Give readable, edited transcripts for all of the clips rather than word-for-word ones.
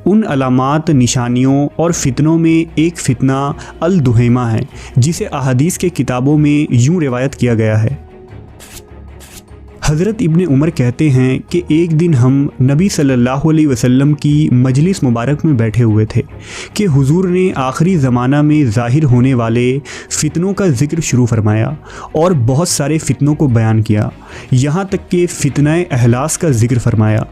उन अलामात, निशानियों और फितनों में एक फितना अल दुहैमा है, जिसे अहादीस के किताबों में यूं रिवायत किया गया है। हज़रत इब्ने उमर कहते हैं कि एक दिन हम नबी सल्लल्लाहु अलैहि वसल्लम की मजलिस मुबारक में बैठे हुए थे कि हुजूर ने आखिरी ज़माना में ज़ाहिर होने वाले फ़ितनों का ज़िक्र शुरू फरमाया और बहुत सारे फ़ितनों को बयान किया, यहाँ तक कि फ़ितना अहलास का ज़िक्र फरमाया।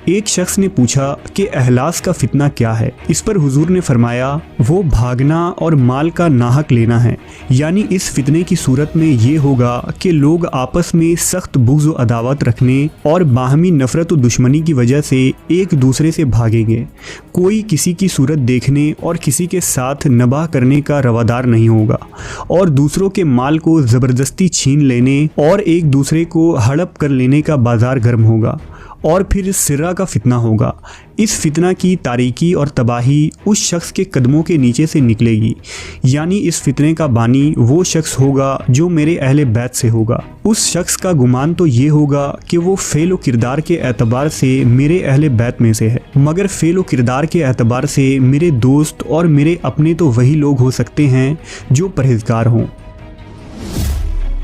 एक शख्स ने पूछा कि अहलास का फ़ितना क्या है। इस पर हुजूर ने फरमाया, वो भागना और माल का नाहक लेना है। यानी इस फ़ितने की सूरत में ये होगा कि लोग आपस में सख्त बुग़्ज़ व अदावत रखने और बाहमी नफ़रत व दुश्मनी की वजह से एक दूसरे से भागेंगे। कोई किसी की सूरत देखने और किसी के साथ नबाह करने का रवादार नहीं होगा और दूसरों के माल को ज़बरदस्ती छीन लेने और एक दूसरे को हड़प कर लेने का बाज़ार गर्म होगा। और फिर सिर्रा का फितना होगा। इस फितना की तारीकी और तबाही उस शख्स के कदमों के नीचे से निकलेगी। यानी इस फितने का बानी वो शख्स होगा जो मेरे अहले बैत से होगा। उस शख्स का गुमान तो ये होगा कि वो फ़ेल व किरदार के एतबार से मेरे अहले बैत में से है, मगर फ़ेल व किरदार के एतबार से मेरे दोस्त और मेरे अपने तो वही लोग हो सकते हैं जो परहेज़गार हों।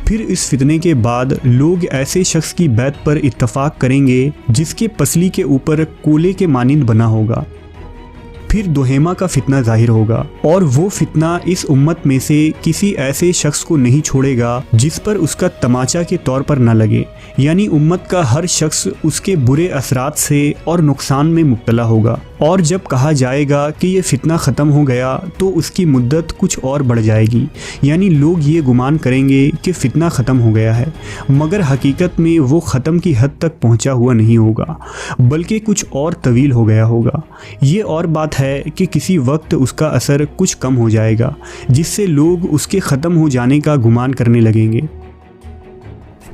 फिर इस फितने के बाद लोग ऐसे शख्स की बैत पर इत्तफाक करेंगे जिसके पसली के ऊपर कोले के मानिंद बना होगा। फिर दुहेमा का फितना जाहिर होगा और वो फितना इस उम्मत में से किसी ऐसे शख्स को नहीं छोड़ेगा जिस पर उसका तमाचा के तौर पर न लगे। यानी उम्मत का हर शख्स उसके बुरे असरात से और नुकसान में मुब्तला होगा। और जब कहा जाएगा कि ये फितना ख़त्म हो गया तो उसकी मुद्दत कुछ और बढ़ जाएगी। यानी लोग ये गुमान करेंगे कि फ़ितना ख़त्म हो गया है, मगर हकीकत में वो ख़त्म की हद तक पहुंचा हुआ नहीं होगा, बल्कि कुछ और तवील हो गया होगा। ये और बात है कि किसी वक्त उसका असर कुछ कम हो जाएगा, जिससे लोग उसके ख़त्म हो जाने का गुमान करने लगेंगे।